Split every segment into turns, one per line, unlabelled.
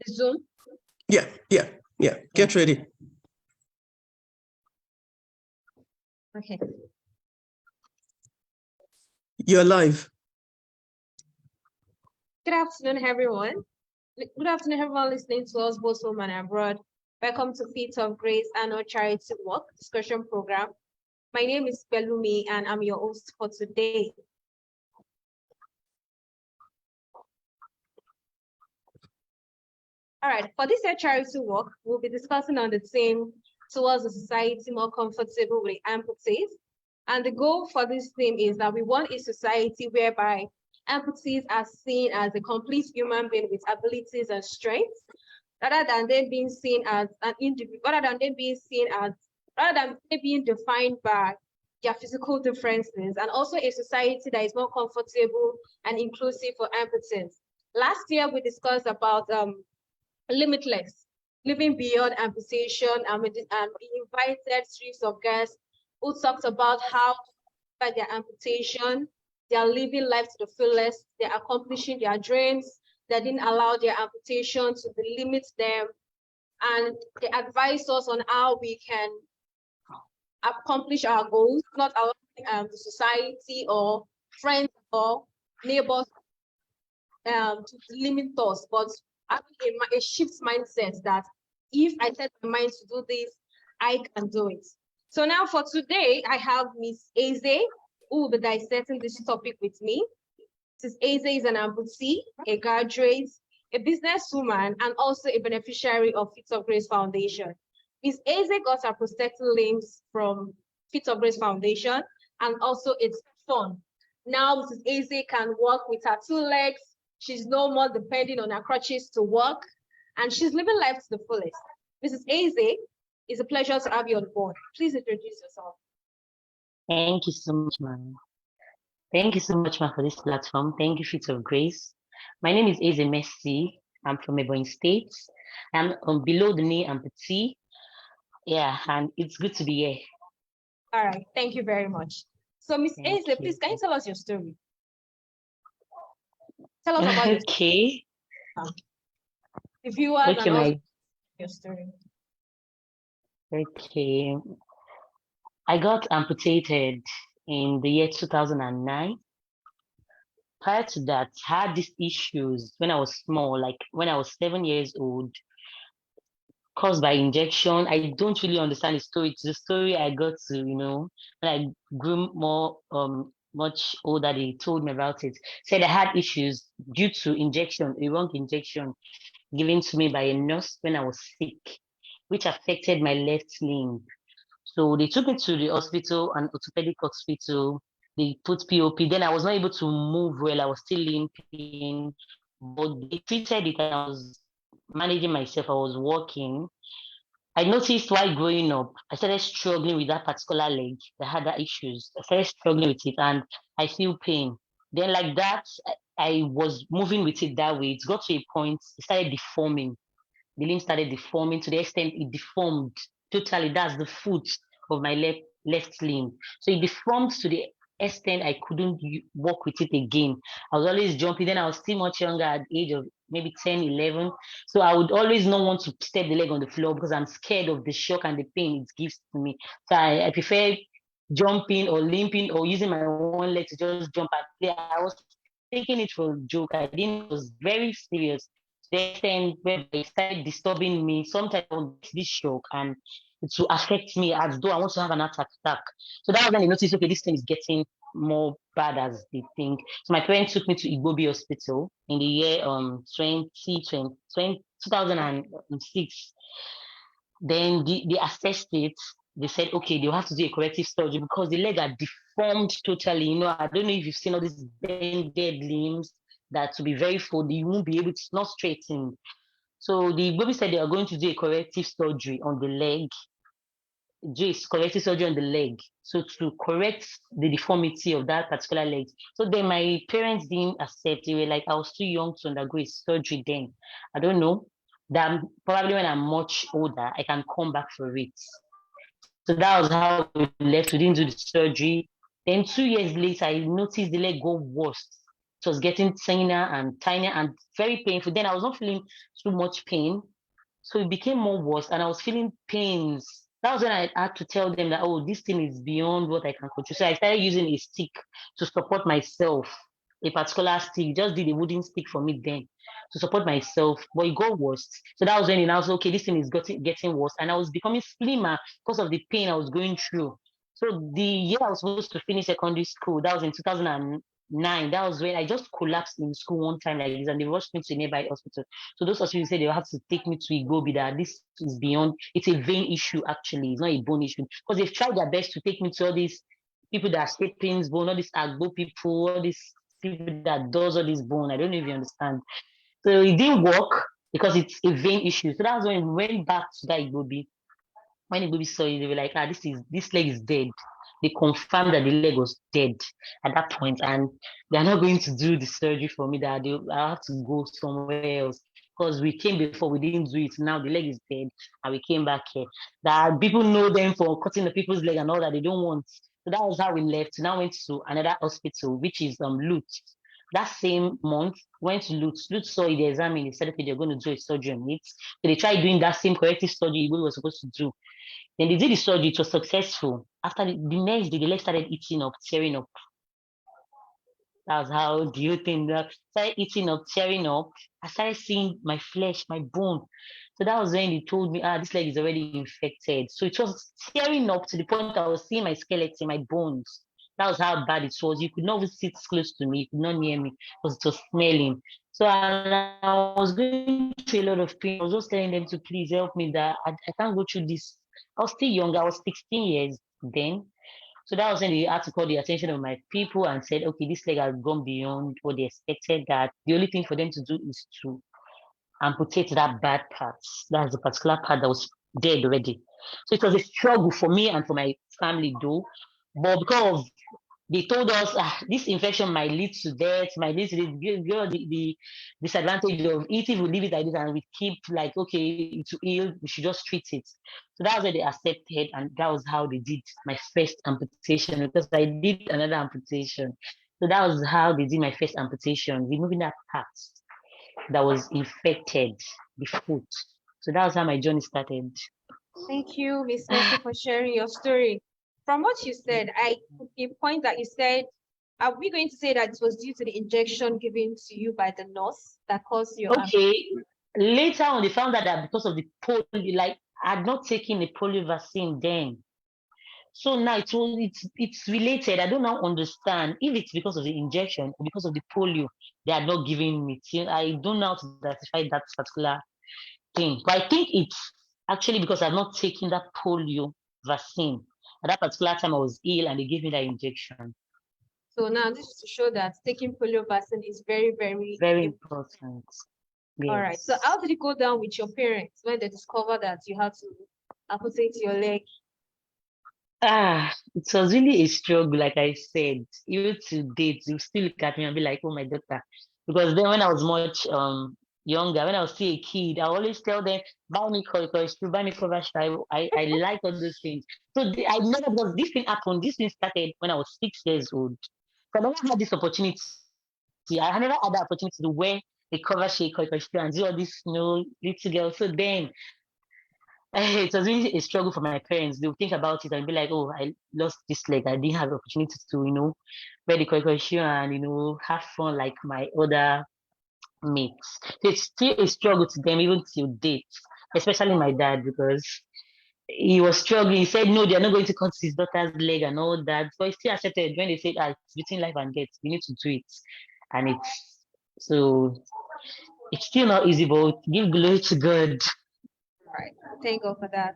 the Zoom?
Yeah. Get ready.
Okay.
You're live.
Good afternoon, everyone. Good afternoon, everyone listening to us both home and abroad. Welcome to Feet of Grace annual charity walk discussion program. My name is Belumi and I'm your host for today. All right, for this year charity walk, we'll be discussing on the theme towards a society more comfortable with amputees. And the goal for this theme is that we want a society whereby amputees are seen as a complete human being with abilities and strengths, rather than them being seen as an individual, rather than being defined by their physical differences, and also a society that is more comfortable and inclusive for amputees. Last year, we discussed about limitless, living beyond amputation, and we invited series of guests who talked about how by their amputation, they are living life to the fullest, they're accomplishing their dreams, they didn't allow their amputation to limit them, and they advised us on how we can accomplish our goals, not allowing the society or friends or neighbors to limit us, but having a shift mindset that if I set my mind to do this, I can do it. So now for today, I have Miss Eze, who will be dissecting this topic with me. Miss Eze is an amputee, a graduate, a businesswoman, and also a beneficiary of Feet of Grace Foundation. Miss Eze got her prosthetic limbs from Feet of Grace Foundation, and also it's fun. Now Mrs. Eze can walk with her 2 legs. She's no more depending on her crutches to walk, and she's living life to the fullest. Mrs. Eze, it's a pleasure to have you on board. Please introduce yourself.
Thank you so much, ma'am. Thank you so much, ma'am, for this platform. Thank you, Feet of Grace. My name is Eze Messi. I'm from Ebonyi State. I'm below the knee amputee. Yeah, and it's good to be here.
All right, thank you very much. So, Miss Eze, please, can you tell us your story? Tell us about
okay.
The viewers
okay,
and also your story.
Okay. I got amputated in the year 2009. Prior to that, I had these issues when I was small, like when I was 7 years old, caused by injection. I don't really understand the story. It's the story I got to, when I grew more, much older, they told me about it. Said I had issues due to injection, a wrong injection given to me by a nurse when I was sick, which affected my left limb. So they took me to the hospital, an orthopedic hospital. They put POP. Then I was not able to move well. I was still limping, but they treated it and I was managing myself. I was walking. I noticed while growing up, I started struggling with that particular leg. I had that issues. I started struggling with it and I feel pain. Then like that, I was moving with it that way. It got to a point, it started deforming. The limb started deforming to the extent it deformed totally. That's the foot of my left limb. So it deformed to the extent I couldn't walk with it again. I was always jumping. Then I was still much younger at the age of maybe 10, 11. So I would always not want to step the leg on the floor because I'm scared of the shock and the pain it gives to me. So I prefer jumping or limping or using my one leg to just jump and play. I was taking it for a joke. I didn't, it was very serious. The extent where they started disturbing me, sometimes I would get this shock and it will affect me as though I want to have an attack. So that was when I noticed, okay, this thing is getting more bad as they think. So my parents took me to Igbobi Hospital in the year 2006. Then they assessed it. They said, okay, they'll have to do a corrective surgery because the leg are deformed totally. I don't know if you've seen all these bended limbs that to be very folded, you won't be able to not straighten. So the baby said they are going to do a corrective surgery on the leg, so to correct the deformity of that particular leg. So then my parents didn't accept. They were like, I was too young to undergo a surgery then. I don't know. That probably when I'm much older, I can come back for it. So that was how we left. We didn't do the surgery. Then 2 years later, I noticed the leg got worse. It was getting thinner and tinier and very painful. Then I was not feeling too much pain. So it became more worse and I was feeling pains. That was when I had to tell them that, oh, this thing is beyond what I can control. So I started using a stick to support myself, a particular stick, just did a wooden stick for me then to support myself, but it got worse. So that was when I was okay, this thing is getting worse. And I was becoming slimmer because of the pain I was going through. So the year I was supposed to finish secondary school, that was in 2009. That was when I just collapsed in school one time like this, and they rushed me to a nearby hospital. So those hospitals said they'll have to take me to Igobi, that this is beyond, it's a vein issue actually, it's not a bone issue. Because they've tried their best to take me to all these people that are shaping bone, all these Agbo people, all these people that does all this bone. I don't know if you understand. So it didn't work because it's a vein issue. So that's when we went back to that Igobi. When Igobi saw it, they were like, this leg is dead. They confirmed that the leg was dead at that point, and they're not going to do the surgery for me. That I have to go somewhere else because we came before, we didn't do it. Now the leg is dead, and we came back here. That people know them for cutting the people's leg and all that they don't want. So that was how we left. Now went to another hospital, which is Lutz. That same month, went to Lutz. Lutz saw the exam, they said, okay, they're going to do a surgery on it. So they tried doing that same corrective surgery we were supposed to do. Then they did the surgery, it was successful. After the next day, the leg started eating up, tearing up. That's how do you think that started eating up, tearing up. I started seeing my flesh, my bone. So that was when they told me, this leg is already infected. So it was tearing up to the point I was seeing my skeleton, my bones. That was how bad it was. You could not even sit close to me, you could not near me because it was smelling. So I was going through a lot of pain. I was just telling them to please help me that I can't go through this. I was still young. I was 16 years then. So that was when they had to call the attention of my people and said, okay, this leg has gone beyond what they expected, that the only thing for them to do is to amputate that bad part. That's the particular part that was dead already. So it was a struggle for me and for my family though. But because they told us this infection might lead to death, might lead to the disadvantage of it if we leave it like this and we keep like, okay, to heal, we should just treat it. So that was where they accepted, and that was how they did my first amputation, because I did another amputation. So that was how they did my first amputation, removing that part that was infected, the foot. So that was how my journey started.
Thank you, Miss Mercy, for sharing your story. From what you said, I could pinpoint that you said, are we going to say that it was due to the injection given to you by the nurse that caused your
Okay. Later on, they found out that because of the polio, like I had not taken the polio vaccine then. So now it's related. I don't now understand if it's because of the injection or because of the polio they are not giving me. I don't know how to classify that particular thing. But I think it's actually because I've not taken that polio vaccine. At that particular time, I was ill and they gave me that injection.
So now this is to show that taking polio vaccine is very, very,
very important. Yes.
All right. So how did it go down with your parents when they discovered that you had to amputate your leg?
It was really a struggle, like I said. Even to date, you still look at me and be like, oh my daughter. Because then when I was much younger, when I was still a kid, I always tell them, buy me koi buy me cover shoe. I like all those things. So I never, because this thing happened, this thing started when I was 6 years old. So I never had this opportunity. I never had the opportunity to wear a cover shoe, koi and do all this, little girl. So then it was really a struggle for my parents. They'll think about it and be like, oh, I lost this leg. I didn't have the opportunity to, wear the koi shoe and, have fun like my other mates. So it's still a struggle to them even till date, especially my dad, because he was struggling. He said, no, they're not going to cut his daughter's leg and all that. But he still accepted when they said, it's between life and death. We need to do it. And it's still not easy, but give glory to God.
All right. Thank God for that.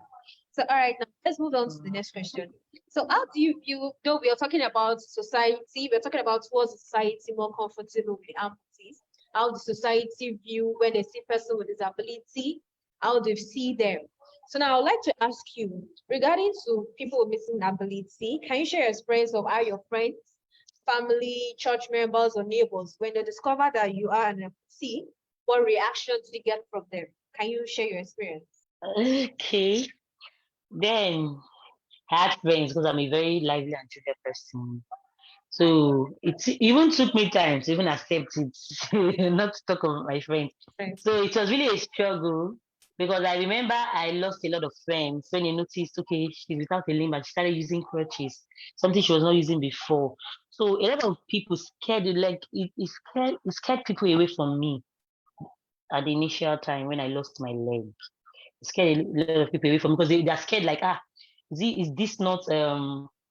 So, all right, now let's move on to the next question. So, how do you though we are talking about society, we're talking about towards society more comfortable with amputees, how the society view when they see person with disability, how they see them. So now I'd like to ask you, regarding to people with missing ability, can you share your experience of how your friends, family, church members, or neighbors, when they discover that you are an amputee, what reaction did you get from them? Can you share your experience?
Okay. Then I had friends because I'm a very lively and jovial person. So it even took me time to even accept it, not to talk of my friends.
Friends.
So it was really a struggle because I remember I lost a lot of friends when they noticed, okay, she's without a limb and she started using crutches, something she was not using before. So a lot of people scared, like it scared people away from me at the initial time when I lost my leg. It scared a lot of people away from me because they're scared, like, is this not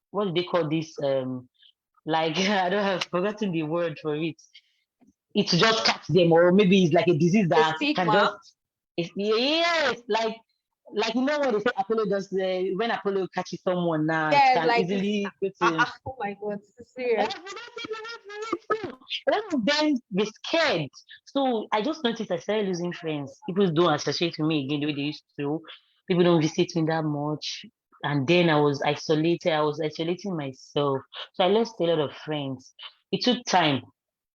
what do they call this? Like I don't have forgotten the word for it. It just catch them, or maybe it's like a disease
The
that can just
stigma.
yes, like you know what they say Apollo does when Apollo catches someone now, it
Yes,
can
like it's
easily go to
oh my god, this is serious.
a lot of them be scared. So I just noticed I started losing friends. People don't associate with me again the way they used to. People don't visit me that much. And then I was isolated. I was isolating myself. So I lost a lot of friends. It took time.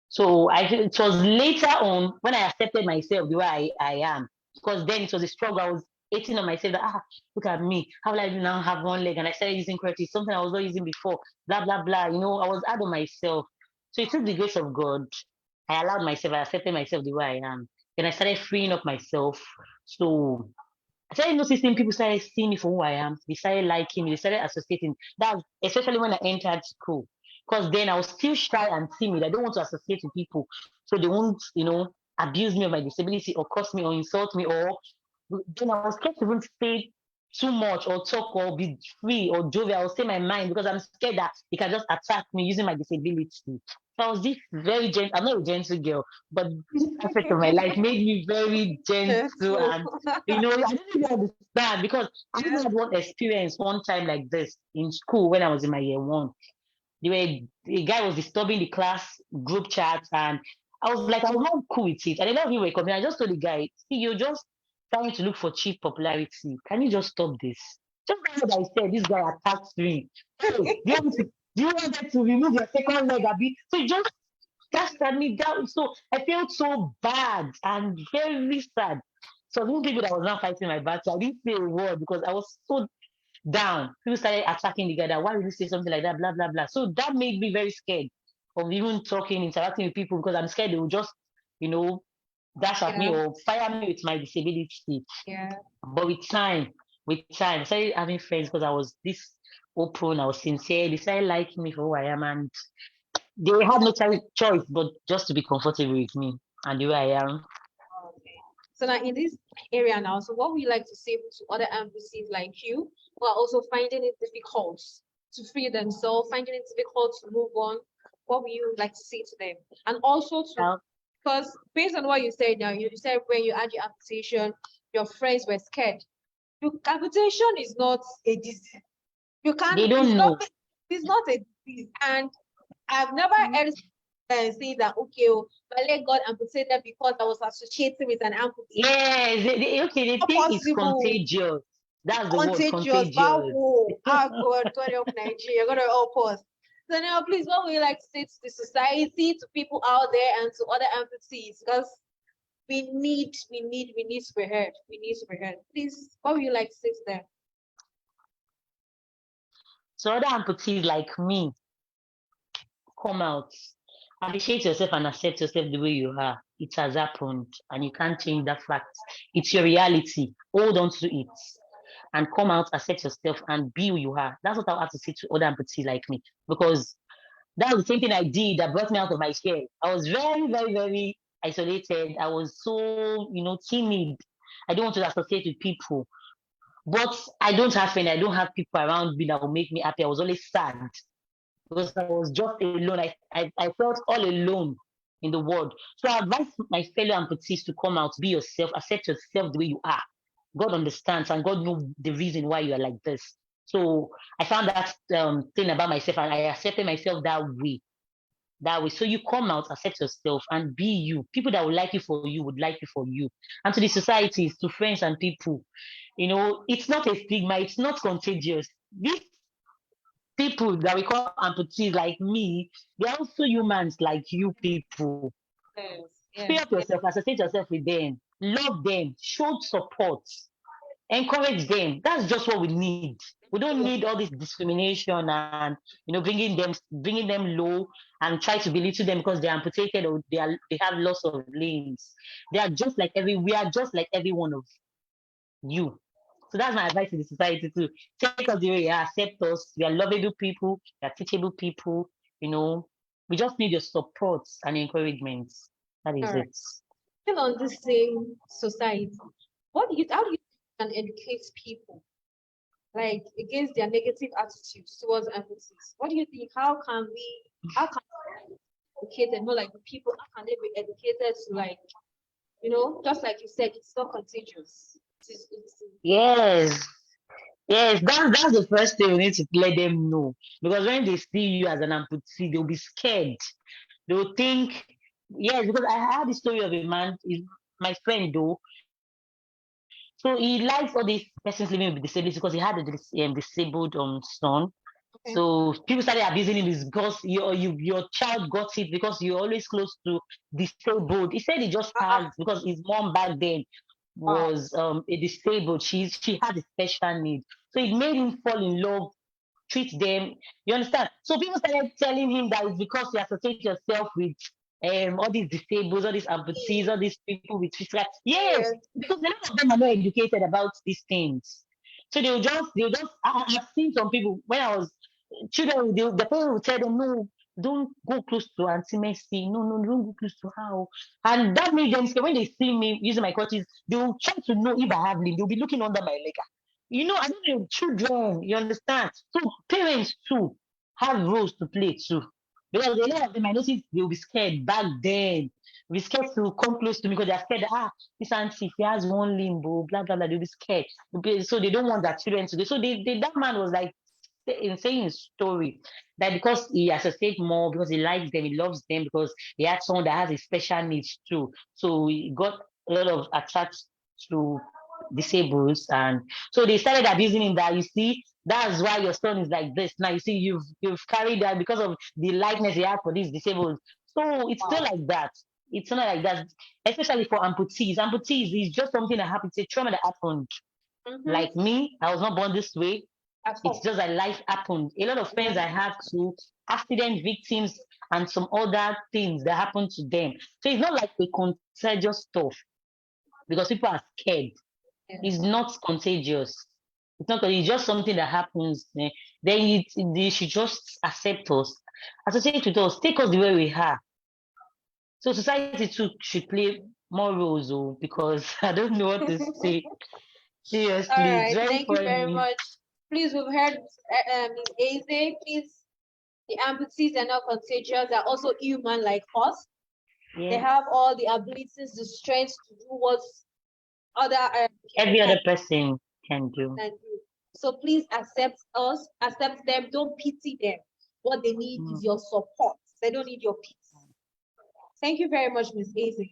So it was later on when I accepted myself the way I am. Because then it was a struggle. I was hating on myself that look at me. How will I do now have one leg? And I started using crutches, something I was not using before. Blah blah blah. I was hard on myself. So it took the grace of God. I allowed myself, I accepted myself the way I am. Then I started freeing up myself. So I started noticing people started seeing me for who I am. They started liking me. They started associating. That especially when I entered school, because then I was still shy and timid. I don't want to associate with people, so they won't, abuse me of my disability or curse me or insult me. Or then I was scared to even say too much or talk or be free or jovial or say my mind because I'm scared that they can just attack me using my disability. So I was this very gentle. I'm not a gentle girl, but this aspect of my life made me very gentle
True.
and I didn't really understand because I
Yeah.
had one experience one time like this in school when I was in my year one. The guy was disturbing the class group chat, and I was like, I was not cool with it. And a lot of people were coming. I just told the guy, see, you're just trying to look for cheap popularity. Can you just stop this? Just like what I said, this guy attacked me. Hey, do you want them to remove your second leg, Abby? So he just cast me down. So I felt so bad and very sad. So even people that was not fighting my battle, I didn't say a word because I was so down. People started attacking the guy that why would you say something like that? Blah blah blah. So that made me very scared of even talking, interacting with people because I'm scared they will just, you know, dash at me
Yeah.
or fire me with my disability.
Yeah.
But with time, I started having friends because I was this open, I was sincere. They started liking me for who I am, and they had no choice but just to be comfortable with me and the way I am.
Okay. So now in this area now, so what we like to say to other amputees like you who are also finding it difficult to free themselves, finding it difficult to move on, what would you like to say to them? And also to,
Now,
because based on what you said now, you said when you had your amputation, your friends were scared. Your amputation is not a disease. You can't,
they don't know.
it's not a disease. And I've never heard say that, okay, oh, my leg got amputated because I was associated with an amputee.
Yes, okay, they
Not
think it's
possible.
contagious. That's the word,
Contagious.
contagious.
Wow. Ah, God help Nigeria. God help us. So now, please, what would you like to say to the society, to people out there, and to other amputees? Because we need to be heard. We need to be heard. Please, what would you like to say to them?
So other amputees like me, come out, appreciate yourself and accept yourself the way you are. It has happened and you can't change that fact. It's your reality. Hold on to it and come out, accept yourself and be who you are. That's what I have to say to other amputees like me because that was the same thing I did that brought me out of my shell. I was very, very, very isolated. I was so, timid. I don't want to associate with people. But I don't have friends. I don't have people around me that will make me happy. I was always sad because I was just alone. I felt all alone in the world. So I advise my fellow amputees to come out, be yourself, accept yourself the way you are. God understands and God knows the reason why you are like this. So I found that thing about myself and I accepted myself that way. That way. So you come out, accept yourself and be you. People that would like you for you would like you for you. And to the societies, to friends and people, it's not a stigma, it's not contagious. These people that we call amputees like me, they're also humans like you people.
Yes,
Free
yes,
up
yes.
yourself, associate yourself with them, love them, show support, encourage them. That's just what we need. We don't need all this discrimination and bringing them low and try to belittle them because they're amputated or they have loss of limbs. We are just like every one of you. So that's my advice to the society to take us the way you are, accept us. We are lovable people, we are teachable people. We just need your support and encouragement. That is
All right.
it.
Still on this same society, how do you can educate people like against their negative attitudes towards amputees? What do you think? How can we educate them? More like the people, how can they be educated to like, just like you said, it's not contagious.
Yes. Yes, that's the first thing we need to let them know. Because when they see you as an amputee, they'll be scared. They'll think, yes, because I had the story of a man, my friend though. So he likes all these persons living with disabilities because he had a disabled son.
Okay.
So people started abusing him because your child got it because you're always close to disabled. He said he just had because his mom back then was a disabled. She had a special need. So it made him fall in love, treat them. You understand? So people started telling him that it's because you associate yourself with all these disabled, all these amputees, all these people with physical. Yes, because a lot of them are not educated about these things. So I've seen some people when I was children, the parents will tell them, no, don't go close to Auntie Mercy. No, no, don't go close to her. And that made them scared. When they see me using my crutches, they will try to know if I have limb. They'll be looking under my leg. I don't know, children, you understand? So parents too have roles to play too. Because a lot of them, I noticed they'll be scared back then. Be scared to come close to me because they're scared that, this auntie, if he has one limbo, blah, blah, blah, they'll be scared. So they don't want their children to do. So that man was like, in saying his story that because he associates more, because he likes them, he loves them, because he had someone that has a special needs too. So he got a lot of attached to disabled, and so they started abusing him. That you see, that's why your son is like this. Now you see, you've carried that because of the likeness he had for these disabled. So it's still like that. It's not like that, especially for amputees. Amputees is just something that happened. It's a trauma that happened. Like me, I was not born this way. It's just that life happened. A lot of friends I have to accident victims and some other things that happened to them. So it's not like a contagious stuff because people are scared. It's not contagious. It's not. It's just something that happens. Then they should just accept us, associate with us, take us the way we are. So society too should play more roles, because I don't know what to say. Seriously,
All
it's
right,
very
thank you very
funny.
much. Please, we've heard Miss Eze. Please, the amputees are not contagious. They're also human like us.
Yeah.
They have all the abilities, the strength to do what
every other person can do.
So please accept us, accept them. Don't pity them. What they need is your support. They don't need your pity. Thank you very much, Miss Eze.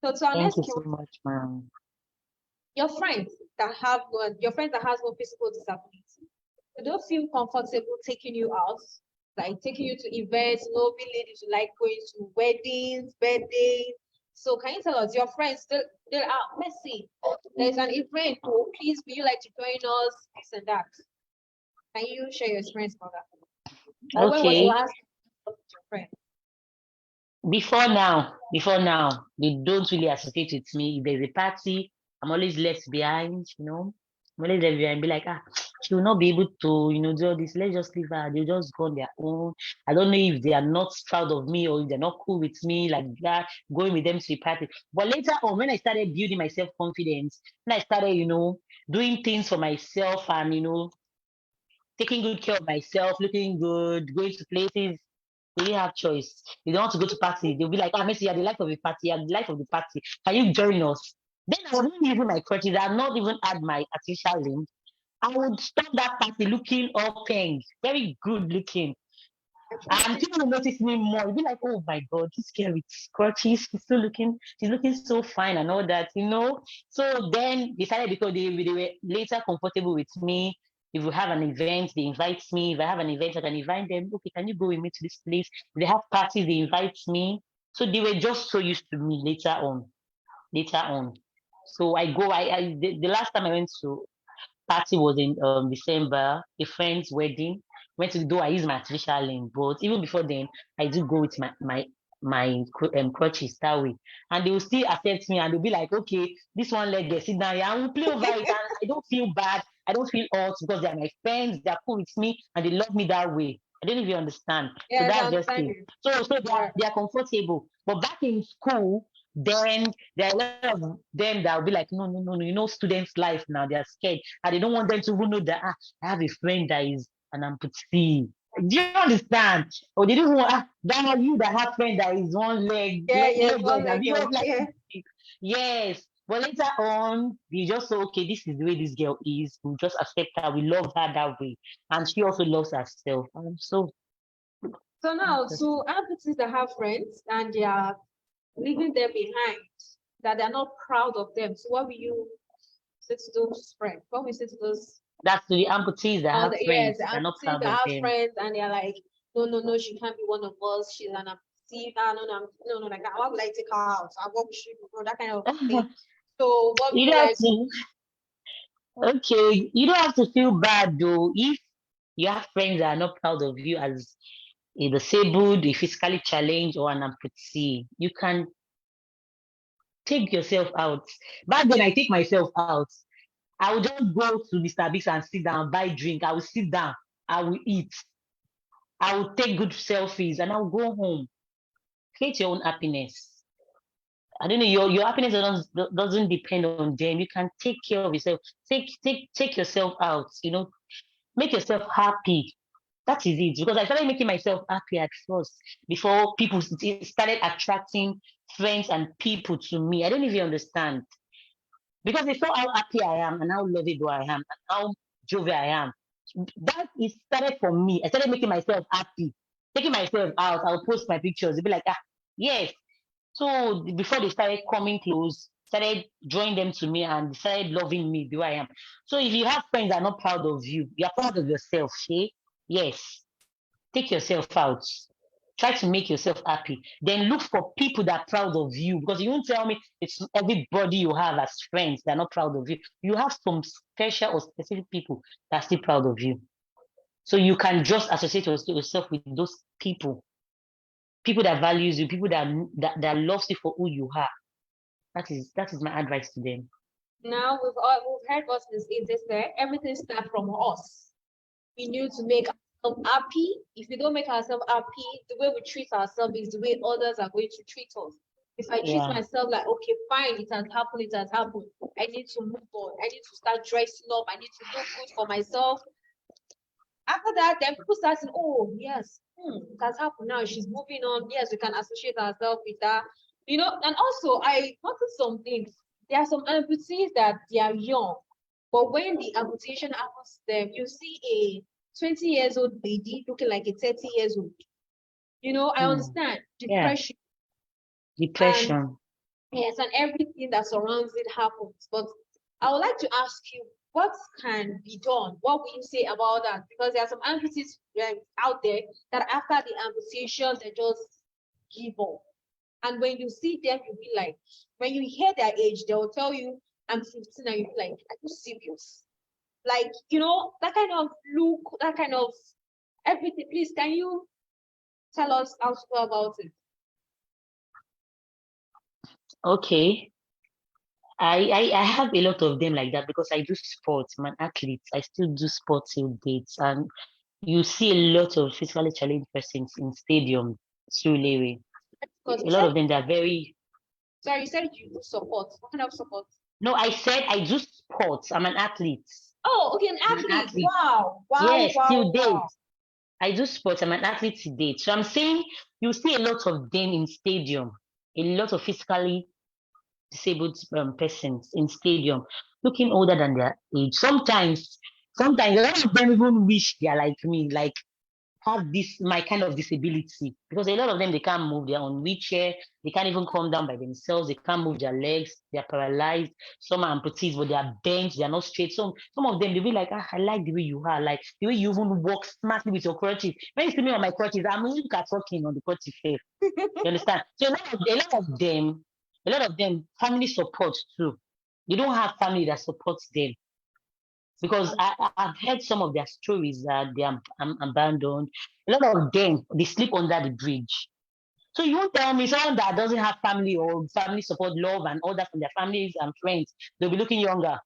So to our
Thank
next
you so much, ma'am.
Your friends that has no physical disability, they don't feel comfortable taking you out, like taking you to events. Ladies who like going to weddings, birthdays. So can you tell us, your friends still are messy? There's an event. Oh, please, would you like to join us? This and that. Can you share your experience about that? Or when was the last time with your friend?
Before now, they don't really associate with me. If there's a party, I'm always left behind, I'm always left behind, be like, she will not be able to, do all this. Let's just leave her. They'll just go on their own. I don't know if they are not proud of me or if they're not cool with me, like that, going with them to the party. But later on, when I started building my self-confidence, when I started, doing things for myself and, taking good care of myself, looking good, going to places, they didn't have choice. They don't want to go to party. They'll be like, Messi, you're the life of the party. You're the life of the party. Can you join us? Then I was not using my crutches. I had not even had my artificial limb. I would stop that party looking all pink, very good looking. And people will notice me more. They'll be like, oh my God, this girl with crutches, she's looking so fine and all that, So then they started because they were later comfortable with me. If we have an event, they invite me. If I have an event, I can invite them. Okay, can you go with me to this place? If they have parties, they invite me. So they were just so used to me later on. So I go, the last time I went to party was in December, a friend's wedding. Went to do, I use my artificial limb, but even before then, I do go with my crutches that way. And they will still accept me and they'll be like, okay, this one leg there, sit down here, and we'll play over it. And I don't feel bad. I don't feel odd because they're my friends, they're cool with me, and they love me that way. I don't know if you understand. So
Yes, I
that's just
understand
it.
you.
So
Yeah.
they're comfortable. But back in school, then there are a lot of them that will be like, no, no, no, no, you know, students' life now, they're scared. And they don't want them to even know that I have a friend that is an amputee. Do you understand? Or they don't want that are you that have friend that is one leg,
Yeah, yes,
legless,
one
and
leg.
you have like
Yeah.
yes. But later on, we just say, okay, this is the way this girl is. We just accept her. We love her that way, and she also loves herself. So
So now,
that's
to amputees that have friends and they are leaving them behind, that they're not proud of them. So what will you say to those friends? What will you say to those
that's to the amputees that have
yes,
friends.
the
They're not
amputees
proud
that
of
have
them.
friends and they're like, no, no, no, she can't be one of us. She's an amputee. Ah, no, no, no, no, like that. Why would I take her out? What we should do? That kind of thing. So what would
You
you
don't have
like?
to. Okay, you don't have to feel bad though if you have friends that are not proud of you as a disabled, a physically challenged, or an amputee. You can take yourself out. Back then, I take myself out. I will just go to Mr. Biggs and sit down, buy drink. I will sit down. I will eat. I will take good selfies, and I will go home. Create your own happiness. I don't know. Your happiness doesn't depend on them. You can take care of yourself. Take yourself out. You know, make yourself happy. That is it. Because I started making myself happy at first before people started attracting friends and people to me. I don't even understand. Because they saw how happy I am and how lovable I am and how jovial I am. That is started from me. I started making myself happy. Taking myself out, I'll post my pictures. They'll be like, yes. So before they started coming close, started drawing them to me and started loving me the way I am. So if you have friends that are not proud of you, you are proud of yourself, Shay. Yes. Take yourself out. Try to make yourself happy. Then look for people that are proud of you. Because you won't tell me it's everybody you have as friends that are not proud of you. You have some special or specific people that are still proud of you. So you can just associate yourself with those people. People that values you, people that loves you for who you are. That is my advice to them.
Now we've heard what Miss Eze said. Everything starts from us. We need to make ourselves happy. If we don't make ourselves happy, the way we treat ourselves is the way others are going to treat us. If I treat
Yeah.
myself like, okay, fine, it has happened, it has happened. I need to move on. I need to start dressing up. I need to look good for myself. After that, then people start saying, oh, yes, it has happened now. She's moving on. Yes, we can associate ourselves with her. You know, and also I noticed something. There are some amputees that they are young, but when the amputation happens to them, you see a 20 years old lady looking like a 30 years old. You know, I understand
Yeah.
depression and
Depression.
yes, and everything that surrounds it happens. But I would like to ask you, what can be done? What will you say about that? Because there are some amputees out there that after the amputation, they just give up. And when you see them, you'll be like, when you hear their age, they will tell you, I'm 15, and you'll be like, are you serious? Like, you know, that kind of look, that kind of everything. Please, can you tell us how to go about it?
Okay. I have a lot of them like that because I do sports. I'm an athlete. I still do sports till dates. And you see a lot of physically challenged persons in stadium, Sulere.
Because
A
you
lot
said,
of them, they're very
sorry, you said you do support. What kind of support?
no, I said I do sports. I'm an athlete.
Oh, okay, an
I'm an
athlete.
athlete.
Wow, wow,
Yes, till
wow,
date.
wow.
I do sports. I'm an athlete to date. So I'm saying you see a lot of them in stadium, a lot of physically disabled persons in stadium looking older than their age. Sometimes a lot of them even wish they're like me, like have this my kind of disability because a lot of them they can't move, they're on wheelchair, they can't even come down by themselves, they can't move their legs, they're paralyzed, some are amputees, but they are bent, they're not straight. Some of them they'll be like, I like the way you are, like the way you even walk smartly with your crutches. When you see me on my crutches, I'm look at talking on the crutches here. You understand? So a lot of them family support too. They don't have family that supports them. because I've heard some of their stories that they are abandoned. A lot of them, they sleep under the bridge. So you won't tell me someone that doesn't have family or family support, love, and all that from their families and friends, they'll be looking younger.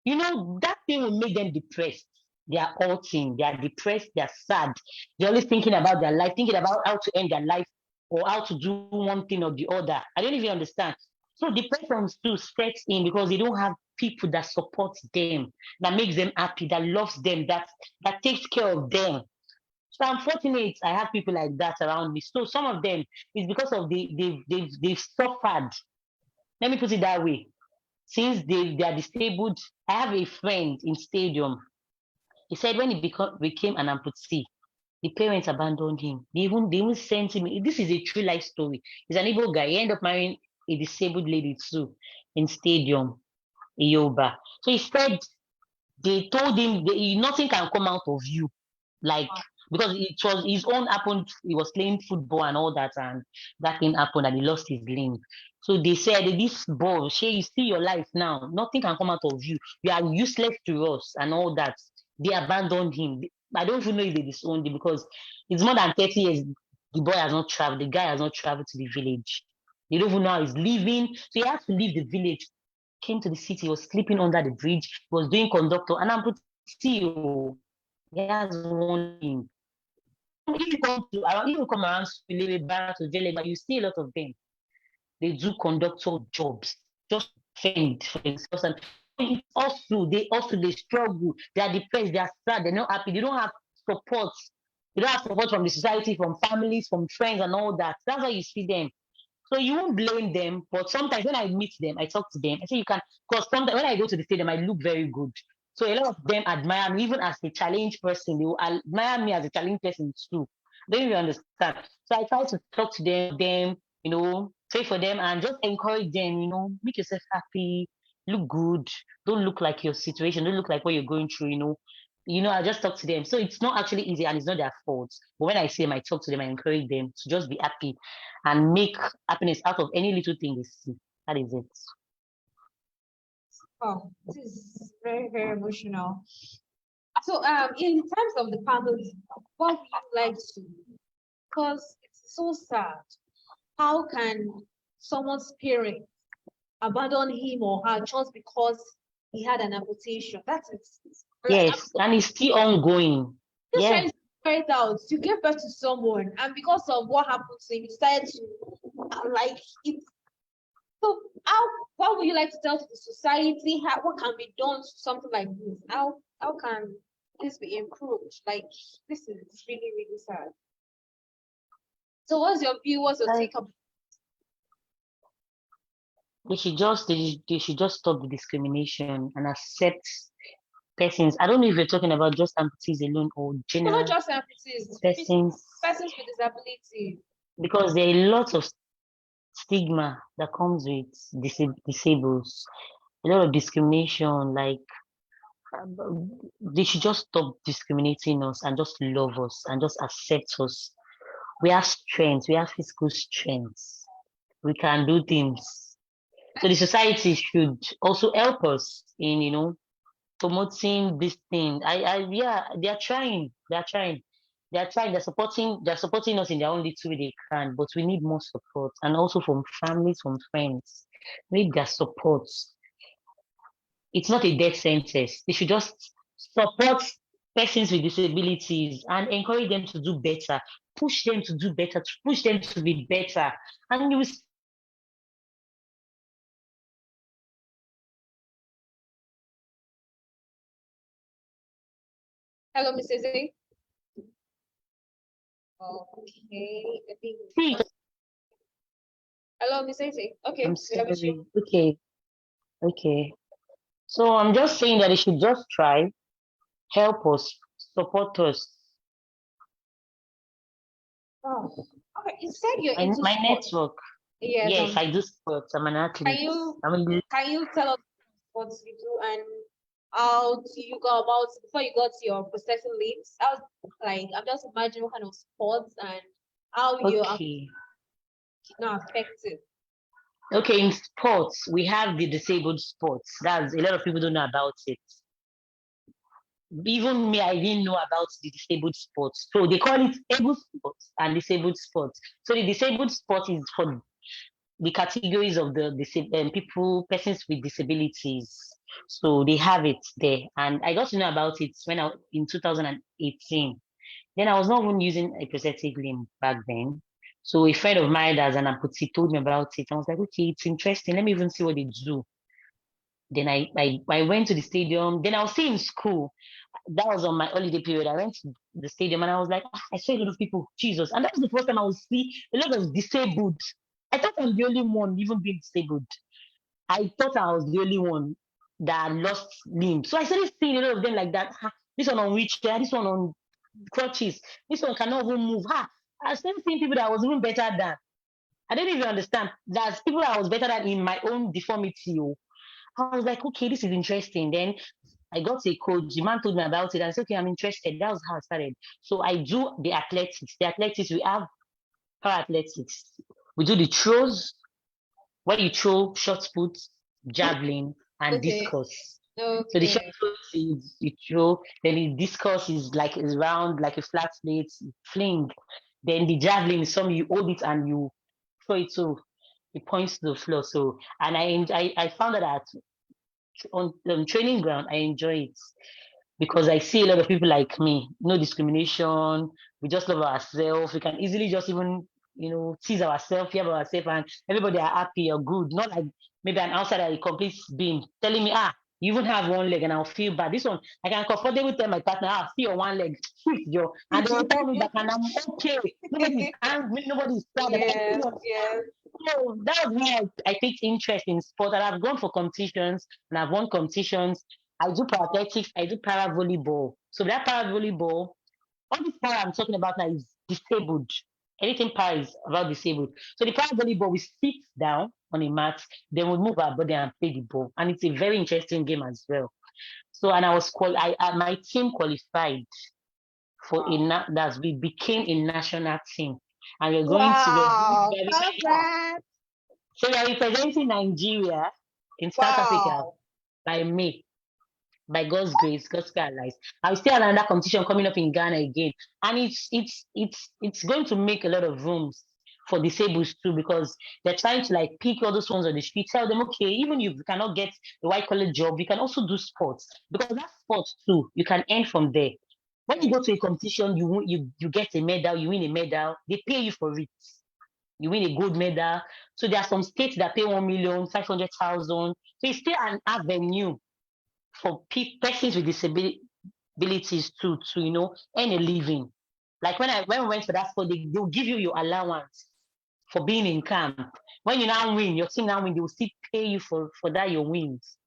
You know, that thing will make them depressed. They are hurting, they are depressed, they are sad. They're always thinking about their life, thinking about how to end their life or how to do one thing or the other. I don't even understand. So depression too spreads in because they don't have people that support them, that makes them happy, that loves them, that takes care of them. So I'm fortunate I have people like that around me. So some of them is because of they've suffered. Let me put it that way. Since they are disabled, I have a friend in Stadium. He said when he became an amputee, the parents abandoned him. They even sent him. This is a true life story. He's an able guy. He ended up marrying a disabled lady too in Stadium, Yoba. So he said they told him nothing can come out of you, like because it was his own happened. He was playing football and all that, and that thing happened, and he lost his limb. So they said, this boy, Shay, you see your life now. Nothing can come out of you. You are useless to us and all that. They abandoned him. I don't even know if they disowned him because it's more than 30 years. The boy has not traveled. The guy has not traveled to the village. They don't even know how he's living. So he had to leave the village. Came to the city. He was sleeping under the bridge. He was doing conductor. And I'm pretty. He has one thing. If you come around Suleba to Jeleba, you see a lot of them. They do conductor jobs, just fend for themselves. And they struggle, they are depressed, they are sad, they're not happy, they don't have support. They don't have support from the society, from families, from friends, and all that. That's why you see them. So you won't blame them, but sometimes when I meet them, I talk to them. I say you can, because sometimes when I go to the stadium, I look very good. So a lot of them admire me, even as a challenge person. They will admire me as a challenge person too. They don't even understand. So I try to talk to them, pray for them and just encourage them, make yourself happy, look good, don't look like your situation, don't look like what you're going through. I just talk to them. So it's not actually easy and it's not their fault. But when I see them, I talk to them, I encourage them to just be happy and make happiness out of any little thing they see. That is it.
Oh, this is very, very emotional. So, in terms of the family, what would you like to? Because it's so sad. How can someone's parent abandon him or her just because he had an amputation? That's it.
Yes, and it's still ongoing.
Just
Yeah.
trying to figure it out. You gave birth to someone, and because of what happened to him, you decided to like it. So, what would you like to tell to the society? What can be done to something like this? How can this be improved? Like, this is really, really sad. So what's your view? What's your take on?
They should just stop the discrimination and accept persons. I don't know if you're talking about just amputees alone or general.
Not just amputees,
persons
with disability.
Because there are lots of stigma that comes with disables. A lot of discrimination, like they should just stop discriminating us and just love us and just accept us. We have strength, we have physical strength, we can do things. So the society should also help us in promoting this thing. Yeah, they are trying. They're supporting us in their only way they can, but we need more support and also from families, from friends. We need their support. It's not a death sentence. They should just support persons with disabilities and encourage them to do better, push them to do better, to push them to be better. And you will.
Hello, Miss Eze. Okay, I think. Hello, Miss Eze. Okay.
I'm sorry. Okay. So I'm just saying that they should just try, help us, support us.
Oh, okay. You said you're into
My
sports.
network. Yes, I do sports. I'm an athlete.
Can you tell us what you do and how do you go about before you got your processing limbs? I'm just imagining what kind of sports and how you are not affected.
Okay, in sports, we have the disabled sports. A lot of people don't know about it. even me, I didn't know about the disabled sports. So they call it able sports and disabled sports. So the disabled sport is for the categories of the persons with disabilities. So they have it there. And I got to know about it when in 2018. Then I was not even using a prosthetic limb back then. So a friend of mine that's an amputee told me about it. I was like, okay, it's interesting. Let me even see what they do. Then I went to the stadium. Then I was still in school. That was on my holiday period. I went to the stadium and I was like, I saw a lot of people, Jesus. And that was the first time I would see a lot of disabled. I thought I'm the only one even being disabled. I thought I was the only one that lost limbs. So I started seeing a lot of them like that. This one on wheelchair, this one on crutches, this one cannot even move. I started seeing people that was even better than. I didn't even understand. There's people that was better than in my own deformity. Oh. I was like, okay, this is interesting. Then I got a coach. The man told me about it. I said, okay, I'm interested. That was how I started. So I do the athletics. The athletics, we have para athletics. We do the throws, where you throw short put, javelin, and
Okay.
discus.
Okay.
So the short put is you throw, then the discus is round, like a flat plate, fling. Then the javelin is something you hold it and you throw it so it points to the floor. So, and I found that on training ground, I enjoy it because I see a lot of people like me, no discrimination. We just love ourselves. We can easily just even, tease ourselves, hear about ourselves, and everybody are happy or good. Not like maybe an outsider, a complete being telling me, you even have one leg and I'll feel bad. This one, I can comfortably tell my partner, see your one leg, Joe. And they will tell me that, and I'm okay. Nobody's angry, nobody's sad.
Yes, yes.
So that was why I take interest in sport, and I've gone for competitions and I've won competitions. I do para-athletics, I do para-volleyball. So that para-volleyball, all this para I'm talking about now is disabled. Anything para is about disabled. So the para-volleyball, we sit down on a mat, then we move our body and play the ball. And it's a very interesting game as well. So, and my team qualified for that we became a national team. And we're going to,
Wow.
so we are representing Nigeria in South Africa by May. By God's grace, God's allies. I still have another competition coming up in Ghana again. And it's going to make a lot of rooms for disabled too, because they're trying to like pick all those ones on the street, tell them, okay, even if you cannot get the white collar job, you can also do sports. Because that sports too, you can earn from there. When you go to a competition, you get a medal, you win a medal, they pay you for it. You win a gold medal. So there are some states that pay 1,500,000. So it's still an avenue for persons with disabilities to earn a living. Like when we went for that sport, they'll give you your allowance for being in camp. When you now win, your team now win, they will still pay you for that your wins.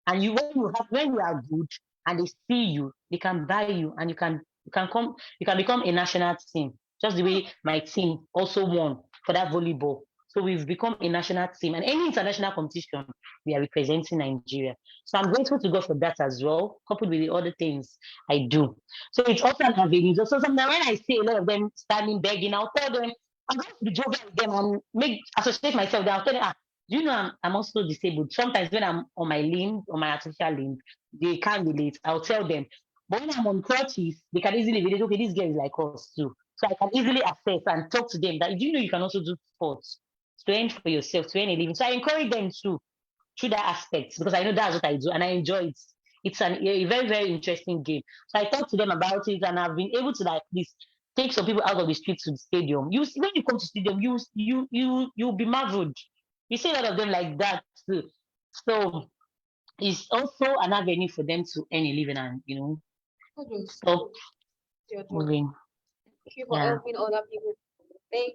And when you are good and they see you, they can buy you and you can become a national team. Just the way my team also won for that volleyball. So we've become a national team, and any international competition, we are representing Nigeria. So I'm grateful to God for that as well, coupled with the other things I do. So it's also an avenue. So sometimes when I see a lot of them standing begging, I'll tell them, I'm going to be joking with them and associate myself. I'll tell them, do you know I'm also disabled? Sometimes when I'm on my limb, on my artificial limb, they can't relate. I'll tell them. But when I'm on crutches, they can easily relate, okay, this girl is like us too. So I can easily assess and talk to them that, do you know you can also do sports to earn for yourself, to earn a living? So I encourage them too, through that aspect, because I know that's what I do and I enjoy it. It's a very, very interesting game. So I talk to them about it, and I've been able to like this take some people out of the streets to the stadium. When you come to stadium, you'll be marveled. You see a lot of them like that too. So it's also an avenue for them to earn a living and stop moving.
Thank you for helping other people. Thank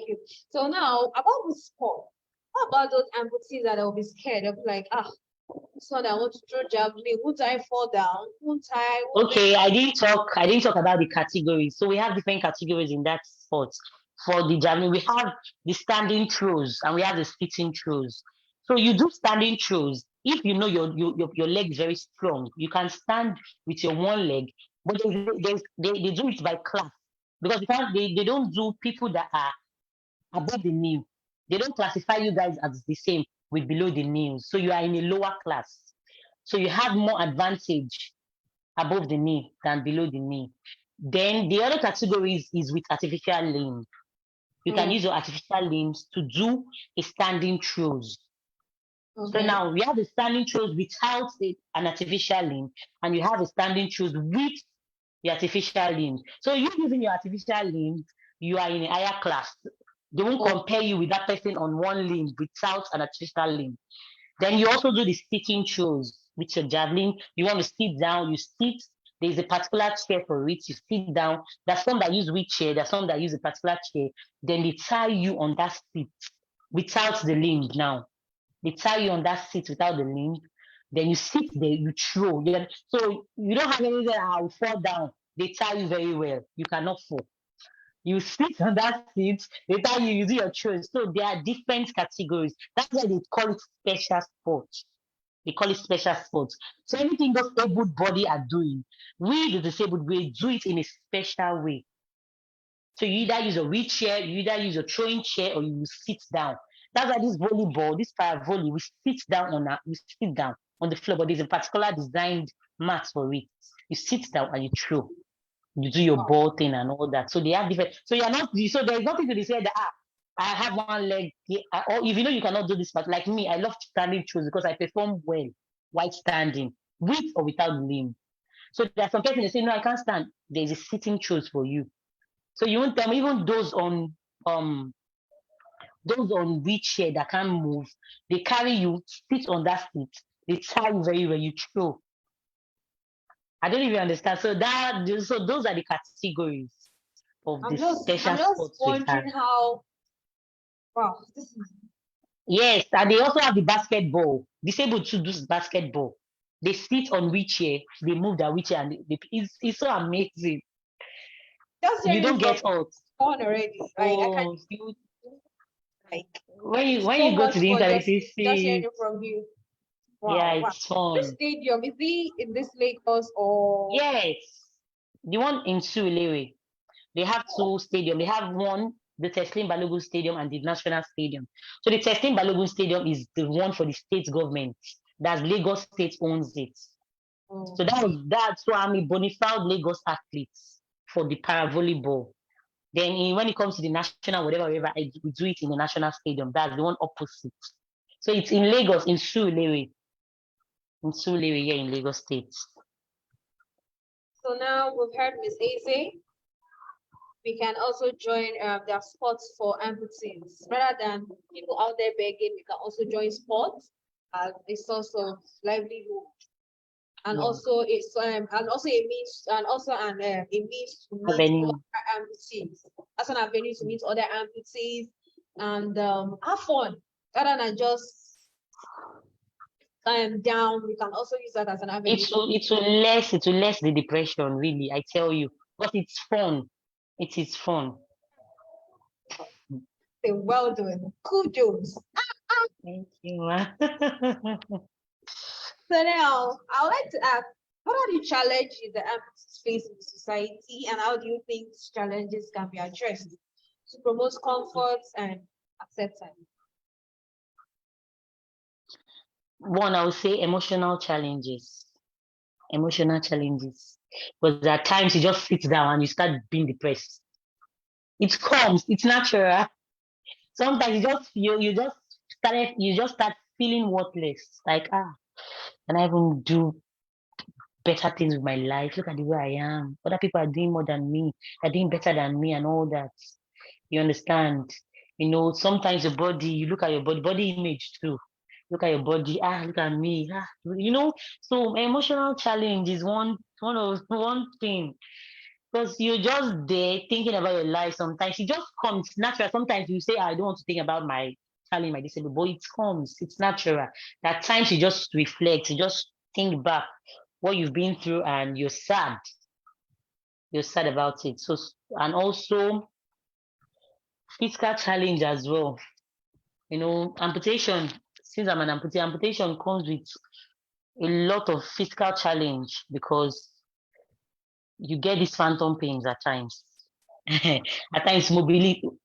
you. So now about the sport. How about those amputees that will be scared? They'll be like, so I want to throw javelin. Won't I fall down? Won't I?
Okay, I didn't talk about the categories. So we have different categories in that sport. For the javelin, we have the standing throws and we have the sitting throws. So you do standing throws. If you know your leg is very strong, you can stand with your one leg, but they do it by class, because they don't do people that are above the knee. They don't classify you guys as the same with below the knee. So you are in a lower class. So you have more advantage above the knee than below the knee. Then the other category is with artificial limb. You can use your artificial limbs to do a standing throws. So now we have a standing throws without an artificial limb, and you have a standing throws with the artificial limb. So you using your artificial limb, you are in a higher class. They won't compare you with that person on one limb without an artificial limb. Then you also do the sitting throws with your javelin. You want to sit down, you sit. There's a particular chair for it. You sit down. There's some that use wheelchair. There's some that use a particular chair. Then they tie you on that seat without the limb now. They tie you on that seat without the limb. Then you sit there, you throw. So you don't have anything that will fall down. They tie you very well. You cannot fall. You sit on that seat, they tie you, you do your throws. So there are different categories. That's why they call it special sports. They call it special sports. So anything those able body are doing, we the disabled we do it in a special way. So you either use a wheelchair, you either use a throwing chair, or you sit down. That's why this volleyball, this para volley, we sit down on the floor, but there's a particular designed mat for it. You sit down and you throw. You do your ball thing and all that. So they have different. So you're not. So there's nothing to say that I have one leg. Or if you know you cannot do this, but like me, I love standing throws because I perform well while standing, with or without the limb. So there's some people they say no, I can't stand. There's a sitting throws for you. So you won't tell me even those on wheelchair that can't move, they carry you, sit on that seat, they tie you very well, you throw. I don't even understand. So those are the categories of the special sports. I'm just
wondering how. Wow, this is.
Yes, and they also have the basketball. Disabled to do basketball. They sit on wheelchair, they move their wheelchair, and it's so amazing. You don't get out.
Fun already. Like I can't. Like
when you go to the internet, you see.
Just hearing it from you. Wow,
yeah, it's fun.
Which stadium is he in this Lagos or?
Yes, the one in Surulere. They have two stadiums. They have one, the Teslim Balogun Stadium, and the National Stadium. So the Teslim Balogun Stadium is the one for the state government. That's Lagos State owns it. So that's why I'm a bona fide Lagos athlete for the para volleyball. Then when it comes to the national, whatever, I do it in the National Stadium. That's the one opposite. So it's in Lagos, in Surulere. In Surulere, here in Lagos State.
So now we've heard Miss Eze. We can also join their sports for amputees. Rather than people out there begging, we can also join sports as a source of livelihood. And also it's a means to meet other amputees. That's an avenue to meet other amputees and have fun rather than just down. We can also use that as an avenue.
It will less the depression, really, I tell you. But it's fun. It is fun.
Well done. Kudos.
Thank you.
So now, I would like to ask, what are the challenges the amputees face in society, and how do you think these challenges can be addressed to promote comfort and acceptance?
One, I would say emotional challenges. Emotional challenges. Because at times you just sit down and you start being depressed. It comes, it's natural. Sometimes you just start feeling worthless. Like, can I even do better things with my life? Look at the way I am. Other people are doing more than me. They're doing better than me and all that. You understand? Sometimes your body, you look at your body image too. Look at your body. Look at me. So emotional challenge is one thing. Because you're just there thinking about your life. Sometimes it just comes natural. Sometimes you say, I don't want to think about my challenge, my disability, but it comes. It's natural. At times you just reflect, you just think back what you've been through, and you're sad. You're sad about it. So, and also physical challenge as well. Amputation. Since I'm an amputee, amputation comes with a lot of physical challenge because you get these phantom pains at times. At times,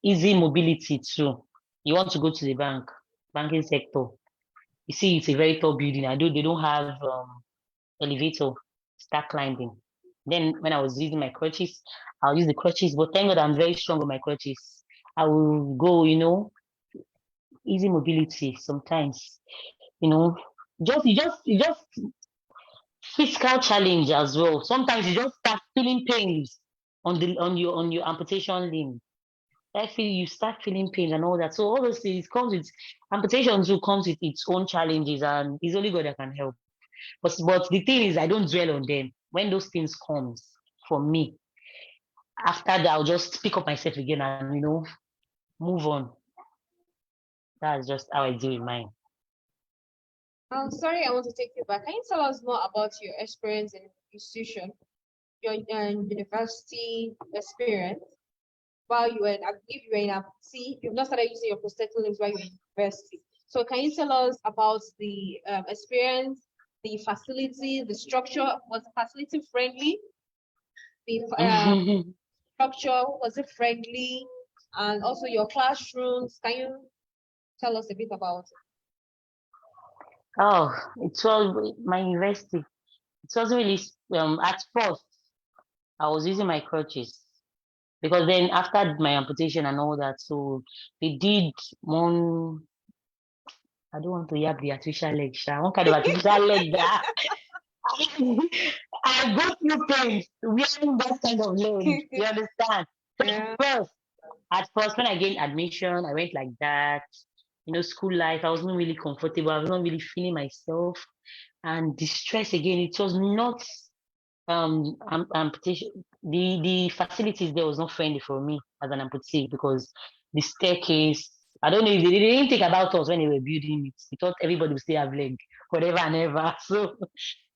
easy mobility too. You want to go to the banking sector. You see, it's a very tall building. They don't have elevator. start climbing. Then when I was using my crutches, I'll use the crutches, but thank God I'm very strong with my crutches. I will go, easy mobility sometimes, you know, you just physical challenge as well. Sometimes you just start feeling pains on your amputation limb. I feel you start feeling pain and all that. So all those things comes with amputation too comes with its own challenges, and it's only God that can help. But the thing is, I don't dwell on them. When those things comes for me, after that, I'll just pick up myself again and move on. That's just how I deal with mine.
I'm sorry, I want to take you back. Can you tell us more about your experience in institution, your university experience while you were in, I believe you were in Amputee. You've not started using your prosthetic limbs while you're in university. So can you tell us about the experience, the facility, the structure? Was the facility friendly? The structure, was it friendly? And also your classrooms, can you tell us a bit about it?
Oh, it was my university. It wasn't really at first. I was using my crutches because then after my amputation and all that, so they did one. I don't want to have the artificial leg, one kind of artificial leg that I go through pains wearing that kind of leg. You understand?
Yeah.
At first, when I gained admission, I went like that. School life, I wasn't really comfortable. I was not really feeling myself. And the stress again, it was not amputation. The facilities there was not friendly for me as an amputee because the staircase, I don't know if they didn't think about us when they were building it. They thought everybody would still have leg forever and ever. So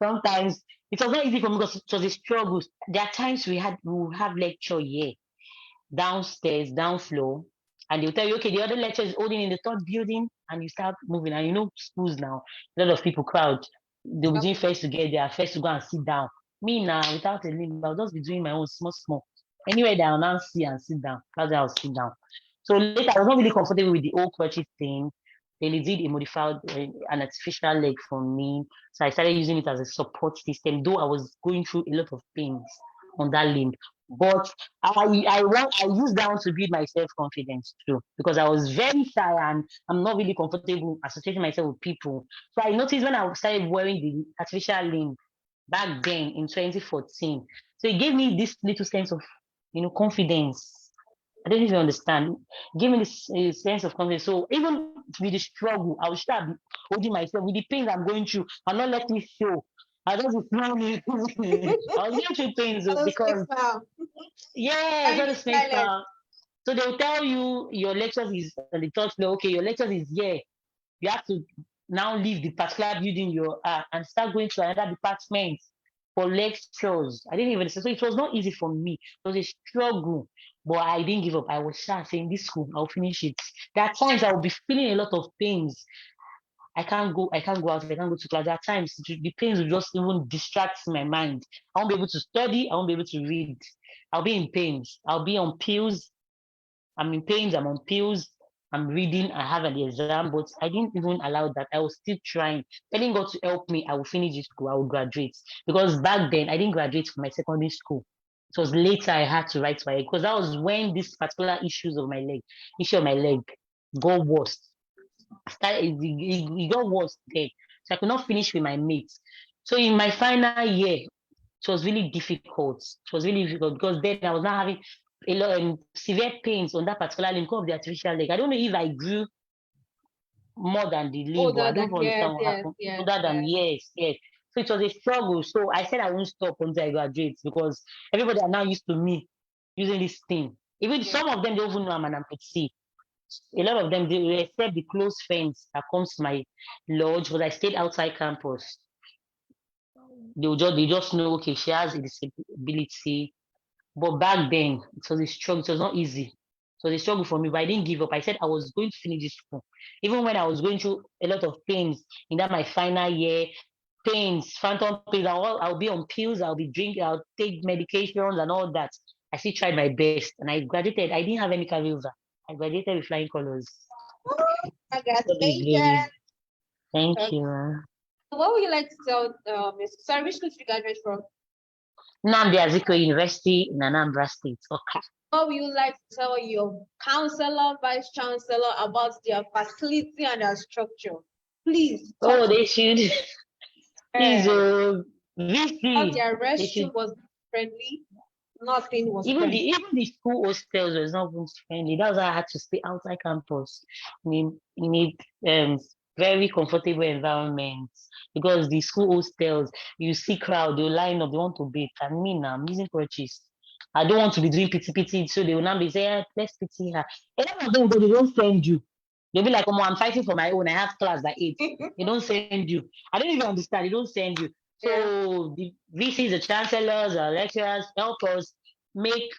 sometimes it was not easy for me because it was a struggle. There are times we would have lecture here, downstairs, down floor, and they'll tell you, okay, the other lecture is holding in the third building, and you start moving. And schools now, a lot of people crowd. They'll be doing first to get there, first to go and sit down. Me now, without a limb, I'll just be doing my own small. Anyway, that I'll now see and sit down. That's how I'll sit down. So later, I was not really comfortable with the old crutches thing. Then they did a modified, an artificial leg for me. So I started using it as a support system, though I was going through a lot of pains on that limb. But I use that one to build my self-confidence too, because I was very shy and I'm not really comfortable associating myself with people. So I noticed when I started wearing the artificial limb back then in 2014. So it gave me this little sense of, confidence. I don't even understand. Give me this sense of confidence. So even with the struggle, I will start holding myself with the pains I'm going through. I'm not letting it show. I just be smiling. I was going through pains because I got to space now. So they'll tell you your lectures is on the third floor. Okay, your lectures is here. You have to now leave the particular building you're at and start going to another department for lectures. I didn't even say so. It was not easy for me. It was a struggle, but I didn't give up. I was sure saying this school, I'll finish it. There are times I will be feeling a lot of pains. I can't go out, I can't go to class. There are times the pains will just even distract my mind. I won't be able to study, I won't be able to read. I'll be in pains. I'll be on pills. I'm in pains, I'm on pills, I'm reading, I have an exam, but I didn't even allow that. I was still trying, telling God to help me. I will finish this school, I will graduate. Because back then, I didn't graduate from my secondary school. It was later I had to write my leg, because that was when this particular issue of my leg got worse. It got worse then. So I could not finish with my mates. So in my final year, it was really difficult. It was really difficult because then I was not having a lot of severe pains on that particular limb because of the artificial leg. I don't know if I grew more than the limb, but I don't understand what happened. Older than yes. So it was a struggle. So I said I won't stop until I graduate because everybody are now used to me using this thing. Even some of them don't even know I'm an amputee. A lot of them, they accept the close friends that comes to my lodge because I stayed outside campus. They just know, okay, she has a disability. But back then, it was a struggle. It was not easy. It was a struggle for me, but I didn't give up. I said I was going to finish this school. Even when I was going through a lot of pains in that my final year, pains, phantom pains, I'll be on pills, I'll be drinking, I'll take medications and all that. I still tried my best and I graduated. I didn't have any carryover. I graduated with flying colors.
Congratulations.
Thank you.
What would you like to tell sorry, which school did you graduate from?
Nnamdi Azikiwe University in Anambra State. Okay.
What would you like to tell your counselor, vice chancellor about their facility and their structure? Please.
Oh, they should. Please,
How
VC.
their
They should.
restroom was friendly. Nothing was
Even
friendly.
the school hostels was not even friendly. That's why I had to stay outside campus. You need very comfortable environments because the school hostels, you see crowd, they line up, they want to bathe. And me now, I'm using crutches. I don't want to be doing pity, so they will now be saying, let's pity her. And then I don't go, they don't send you. They'll be like, oh, I'm fighting for my own. I have class by 8. They don't send you. I don't even understand. They don't send you. So the VCs, the chancellors, the lecturers help us make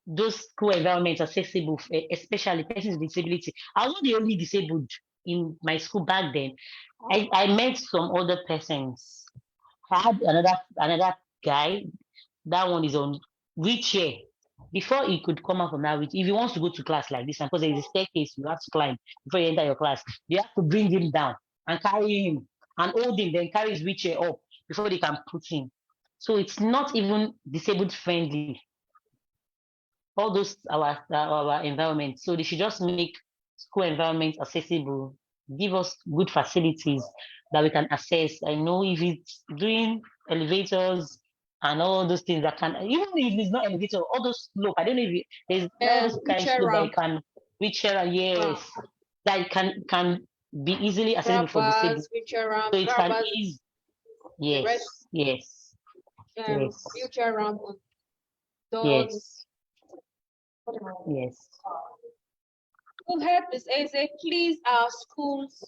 those school environments accessible, especially persons with disability. I was not the only disabled in my school back then. I met some other persons. I had another guy. That one is on wheelchair. Before he could come out from that wheelchair, if he wants to go to class like this, and because there is a staircase you have to climb before you enter your class, you have to bring him down and carry him and hold him, then carry his wheelchair up before they can put him. So it's not even disabled friendly. All those our environment. So they should just make school environment accessible, give us good facilities that we can access. I know if it's doing elevators and all those things that can, even if it's not elevator, all those slope. I don't know if there's all those kind of slope that you can wheelchair, yes, that can be easily accessible for disabled. So it can ease. Yes, yes, yes,
wheelchair ramp.
yes, yes.
We'll help Miss Eze, please, our schools.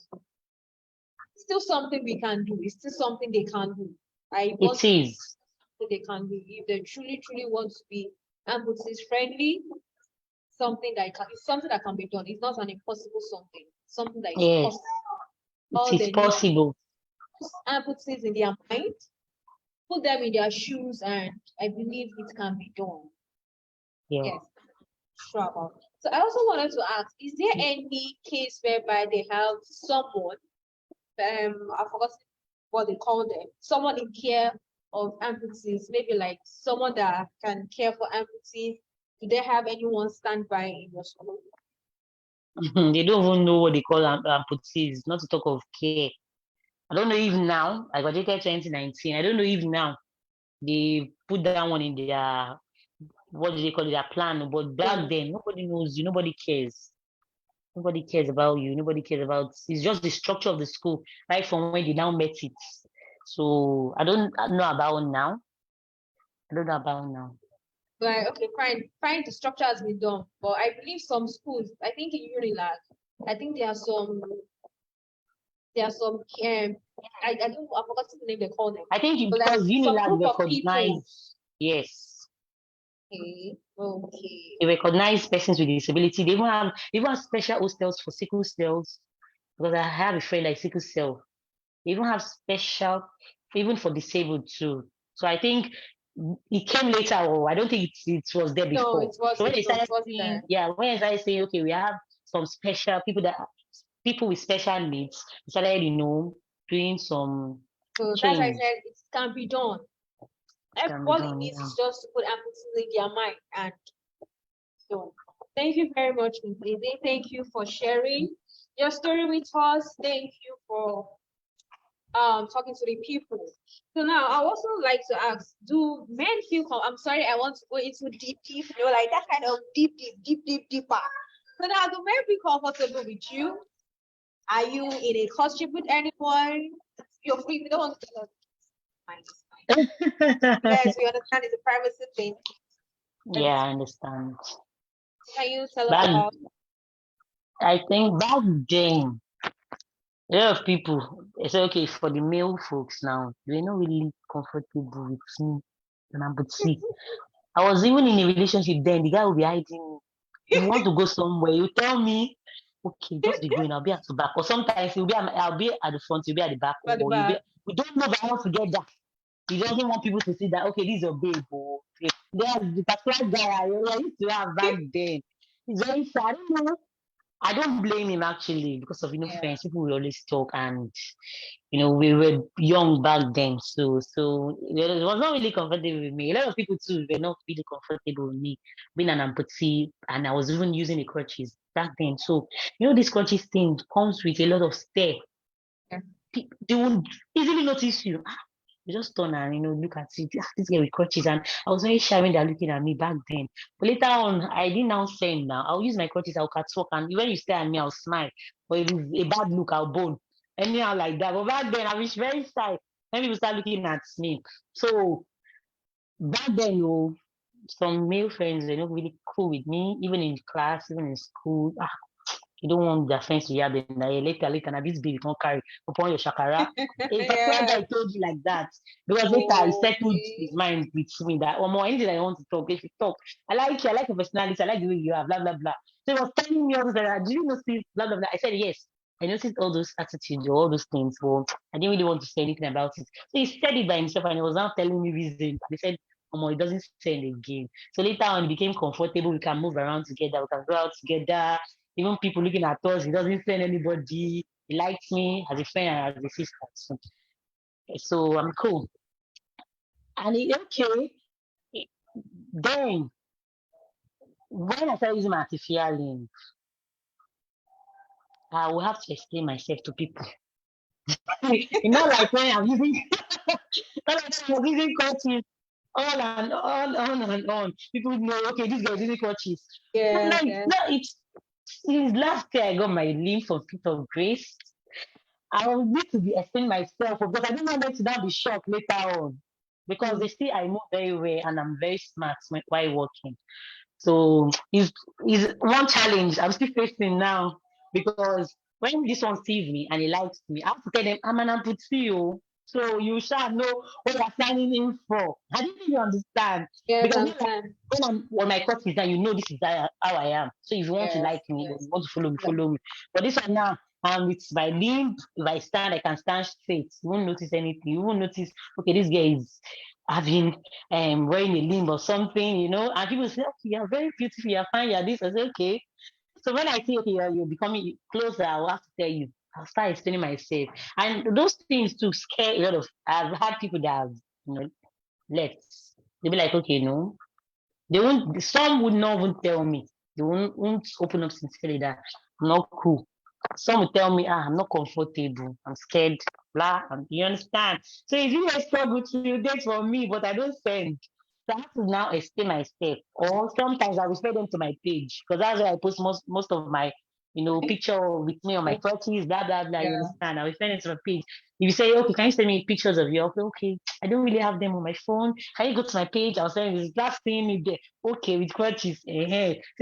Still something we can do. It's still something they can do.
It is.
They can do if they truly want to be amputees friendly. It's something that can be done. It's not an impossible something. Something that is possible.
It is possible.
Amputees in their mind, put them in their shoes, and I believe it can be done.
Yeah.
Yes. Sure about it. So I also wanted to ask, is there any case whereby they have someone, I forgot what they call them, someone in care of amputees, maybe like someone that can care for amputees? Do they have anyone standby in your school?
They don't even know what they call amputees, not to talk of care. I don't know if now, I graduated 2019, I don't know if now they put that one in their, what do they call it, their plan, but back then, nobody knows you, nobody cares. Nobody cares about you, nobody cares about, it's just the structure of the school, right from when they now met it. So I don't know about now. I don't know about now.
Right, okay, fine, the structure has been done, but I believe some schools, I think in Unilag, I think there are some I don't know, I forgot the name they call them.
I think because Unilag recognize, yes.
Okay.
They recognize persons with disability. They even have special hostels for sickle cells. Because I have a friend like sickle cell. They even have special, even for disabled too. So I think it came later, or I don't think it was there before.
No, it was.
So when they started saying, when they started saying, okay, we have some special people with special needs, they started, doing some.
So
change.
that's why I said it can be done. All it needs is just to put amputees in their mind. And so thank you very much, Ms. Eze. Thank you for sharing your story with us. Thank you for talking to the people. So now I also like to ask, do men feel I'm sorry, I want to go into deep, like that kind of deeper. So now, do men feel comfortable with you? Are you in a courtship with anyone? You're free, we don't want to yes, we understand it's a privacy thing.
Yeah, I understand.
Can you tell us about?
I think back then, a lot of people say, okay, for the male folks now, they're not really comfortable with me and amputee. I was even in a relationship then, the guy will be hiding me. If you want to go somewhere, you tell me, okay, just be going, I'll be at the back. Or sometimes I'll be at the front, you'll be at the back. Or we don't know that I want to get that. He doesn't want people to see that, okay, this is your babe. Or, okay. There's the particular guy I used to have back then. It's very sad. I don't know. I don't blame him actually because of
Yeah.
friends. People will always talk, and we were young back then, so it was not really comfortable with me. A lot of people too were not really comfortable with me being an amputee, and I was even using the crutches back then. So this crutches thing comes with a lot of stare.
Yeah.
They won't easily notice you. You just turn and look at it. This girl with crutches, and I was very shy when they're looking at me back then. But later on, I didn't now send now. I'll use my crutches, I'll catwalk, and when you stare at me, I'll smile. But if it's a bad look, I'll bone. Anyhow like that. But back then, I was very shy when people start looking at me. So back then, some male friends, they're not really cool with me, even in class, even in school. You don't want their friends to hear them. Later, now this baby can't carry upon your shakara. A particular guy told you like that because later he settled his mind with me that, oh, more anything I want to talk, if you talk, I like you, I like your personality, I like the way you are, blah blah blah. So he was telling me all this, do you notice, blah blah blah. I said yes. I noticed all those attitudes, all those things, but I didn't really want to say anything about it. So he said it by himself, and he was now telling me reasons. He said, oh, it doesn't send again. So later on, it became comfortable. We can move around together. We can go out together. Even people looking at us, he doesn't send anybody. He likes me as a friend and as a sister. So I'm cool. And okay. Then when I start using my artificial limb, I will have to explain myself to people. Not like when I'm using not like when I'm using coaches on and on and on. People know, okay, this guy is using coaches.
Yeah.
No, it's since last year I got my limb from Feet of Grace. I will need to be explaining myself because I don't want them to now be shocked later on. Because they see I move very well and I'm very smart while working. So it's one challenge I'm still facing now because when this one sees me and he likes me, I have to tell them I'm an amputee. So you shall know what you're signing in for. I didn't even understand.
Yes,
Because
understand.
when I'm on my course is that this is how I am. So if you want to like me, if you want to follow me. But this one now, with my limb, if I stand, I can stand straight. You won't notice anything. You won't notice, okay, this guy is having wearing a limb or something, and people say, okay, you're very beautiful, you're fine, you're this. I say, okay. So when I see, okay, you're becoming closer, I'll have to tell you. I'll start explaining myself. And those things too scare a lot of, I've had people that have, left. They'll be like, okay, no. They won't, some would not even tell me. They won't open up sincerely that I'm not cool. Some will tell me, I'm not comfortable, I'm scared, blah, you understand? So it's really a struggle to date for me, but I don't send. So I have to now explain myself. Or sometimes I refer them to my page, because that's where I post most of my, picture with me on my photos, blah, blah, blah, you understand? I refer them to my page. If you say, okay, can you send me pictures of you? Okay, I don't really have them on my phone. Can you go to my page? I'll send you that's seeing me there. Okay, with crutches. So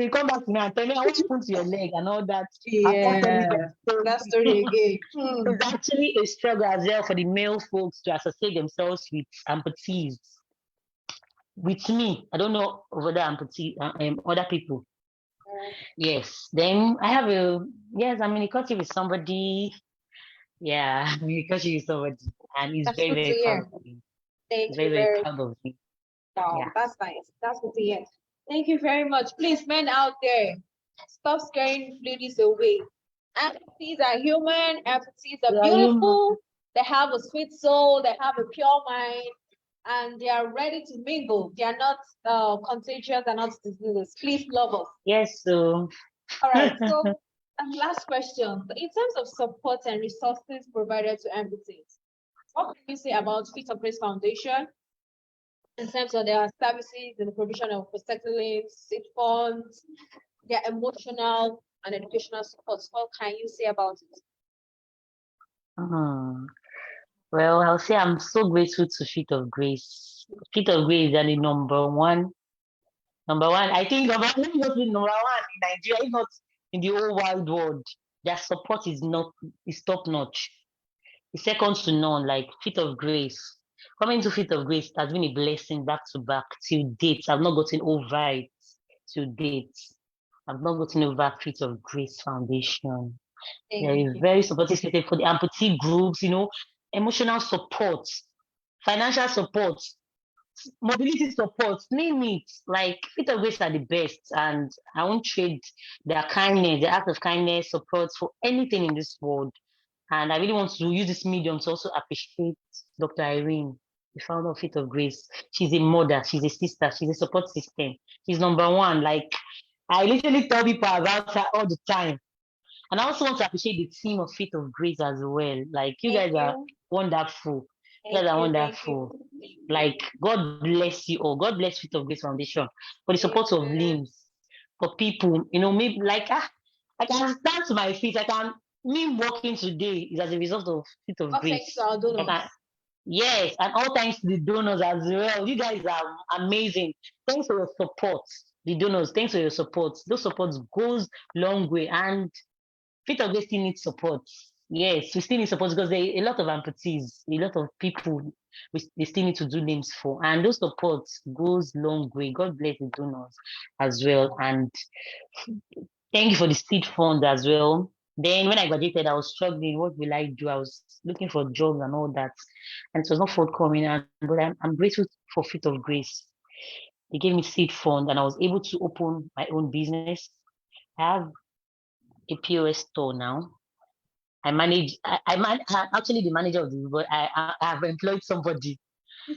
you come back to me and tell me what happened to your leg and all that.
Yeah, that story again.
It's actually a struggle as well for the male folks to associate themselves with amputees. With me, I don't know of other other people. Yes. Then I have I'm in a country with somebody. Yeah, I'm in a country with somebody, and he's
That's
very,
good to
very proud
hear.
of me.
Thank
Very,
you
very
very
proud of me.
much.
Yeah.
That's nice. That's good to hear. Thank you very much. Please, men out there, stop scaring ladies away. Amputees are human. Amputees are beautiful. They have a sweet soul. They have a pure mind. And they are ready to mingle. They are not contagious. They're not diseases. Please love us.
Yes, so.
All right. So, last question. In terms of support and resources provided to amputees, what can you say about Feet of Grace Foundation in terms of their services and the provision of protective limbs, seat funds, their emotional and educational support? What can you say about it?
Well, I'll say I'm so grateful to Feet of Grace. Feet of Grace are the number one. I think let me just be number one in Nigeria, if not in the whole wide world. Their support is top notch. It's second to none. Like Feet of Grace. Coming to Feet of Grace has been a blessing back to back till date. I've not gotten over it till date. I've not gotten over Feet of Grace Foundation. They're very supportive for the amputee groups, emotional support, financial support. mobility support, name it. Like Feet of Grace are the best, and I won't trade their kindness, their act of kindness, support for anything in this world. And I really want to use this medium to also appreciate Dr. Irene, the founder of Feet of Grace. She's a mother, she's a sister, she's a support system. She's number one. Like, I literally tell people about her all the time. And I also want to appreciate the team of Feet of Grace as well. Like, you
Thank
guys are
you.
wonderful. You
Thank
guys are
you. Thank you.
wonderful. Like, God bless you all. God bless Feet of Grace Foundation for the support of
Amen.
limbs, for people, maybe like, I can stand to my feet. Me walking today is as a result of Feet of
Oh, thanks to
Grace.
our donors.
Yes, and all thanks to the donors as well. You guys are amazing. Thanks for your support. The donors, thanks for your support. Those supports goes long way, and Feet of Grace still needs support. Yes, we still need support because there are a lot of amputees, a lot of people we still need to do names for, and those supports goes long way. God bless the donors as well, and thank you for the seed fund as well. Then when I graduated, I was struggling. What will I do? I was looking for jobs and all that, and it was not forthcoming. But I'm grateful for Feet of Grace. They gave me seed fund, and I was able to open my own business. I have a POS store now. I'm actually the manager of the, but I have employed somebody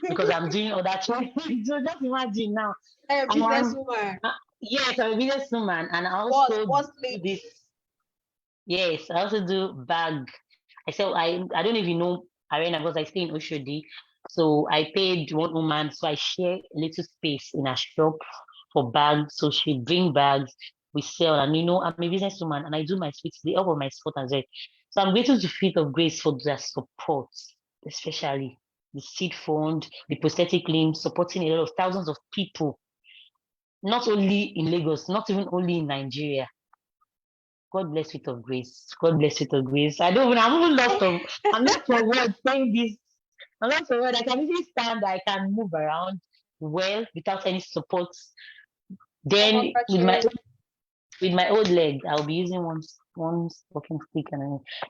because I'm doing all that. So just imagine now.
I'm a
And
businesswoman.
yes, I'm a businesswoman, and I also
What's
do
late?
this. Yes, I also do bag. I don't even know Arena because I stay in Oshodi. So I paid one woman, so I share a little space in a shop for bags. So she bring bags, we sell, and I'm a businesswoman and I do my sweets, the help of my sport as well. So I'm grateful to Feet of Grace for their support, especially the seed fund, the prosthetic limb, supporting a lot of thousands of people, not only in Lagos, not even only in Nigeria. God bless Feet of Grace. God bless Feet of Grace. I'm even lost of, I'm not for words saying this. I'm not for words. I can even stand, I can move around well without any support.
Oh,
Then
congratulations.
with my old leg, I'll be using one walking stick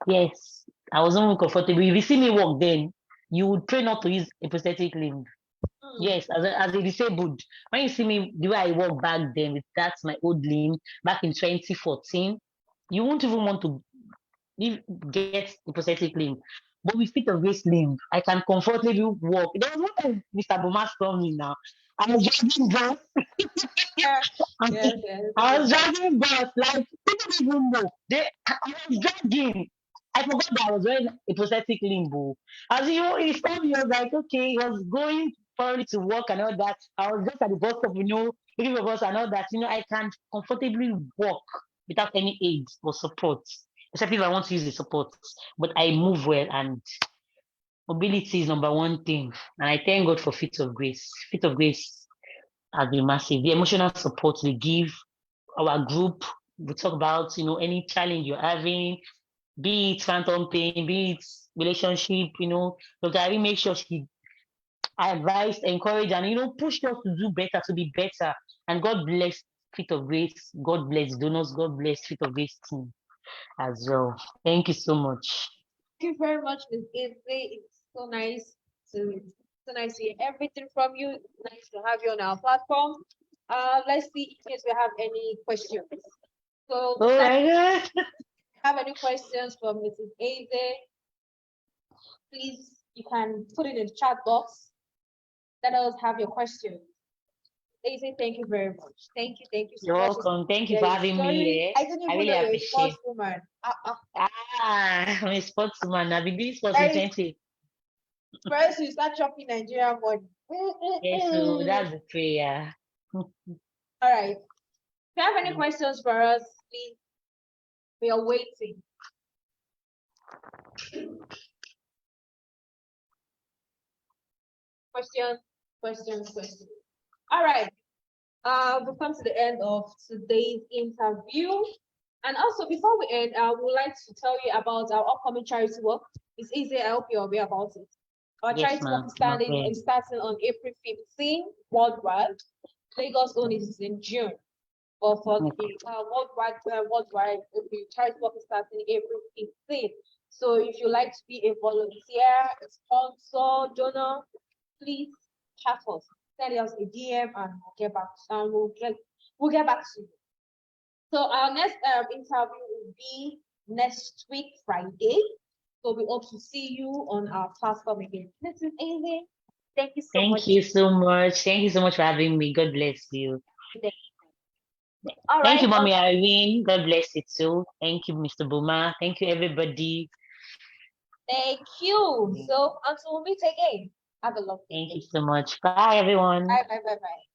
yes, I wasn't even comfortable. If you see me walk then, you would pray not to use a prosthetic limb. Yes, as a disabled. When you see me the way I walk back then with that's my old limb back in 2014, you won't even want to get a prosthetic limb. But with Feet of Grace limb, I can comfortably walk. There was one time Mr. Bomas told me now. I was driving bus.
Yeah.
I
Yes, yes.
I was driving bus. Like people didn't even know. I was dragging. I forgot that I was wearing a prosthetic limb. Oh. As he told me, I was like, okay, he was going probably to work and all that. I was just at the bus stop, looking for bus and all that. I can comfortably walk without any aid or support, except if I want to use the support. But I move well, and mobility is number one thing. And I thank God for Feet of Grace. Feet of Grace has been massive. The emotional support they give our group, we talk about, any challenge you're having, be it phantom pain, be it relationship, Dr. Irene make sure she advised, encouraged, and, pushed us to do better, to be better. And God bless Feet of Grace. God bless donors. God bless Feet of Grace team as well. Thank you so much.
Thank you very much, Miss Eze. It's so nice to hear everything from you. Nice to have you on our platform. Let's see in case we have any questions. So,
Oh my God.
have any questions for Mrs. Eze? Please, you can put it in the chat box. Let us have your question. Eze, thank you very much. Thank you so
You're
much.
welcome. Thank you for having me here.
I didn't
I
even
really
know you're a
appreciate.
sportswoman.
I'm a sportsman. I've been doing sports
Very
since 20.
First, you start chopping Nigerian money.
Yes, so that's the prayer.
All right. If you have any questions for us, please, we are waiting. Question. All right. We've come to the end of today's interview. And also, before we end, I would like to tell you about our upcoming charity work. It's easy. I hope you're aware about it. Our charity work is starting on April 15 worldwide. Lagos only is in June. But for the worldwide, the charity work is starting April 15. So if you like to be a volunteer, a sponsor, donor, please chat us. send us a DM and we'll get back to you. So our next interview will be next week, Friday. So we hope to see you on our platform again. Miss Eze, thank you so much.
Thank you so much. Thank you so much for having me. God bless you.
All
Thank
right.
you, Mommy Irene. God bless you too. Thank you, Mr. Buma. Thank you, everybody.
Thank you. So until we meet again, have a lovely day.
Thank you so much. Bye, everyone.
Bye, bye, bye, bye.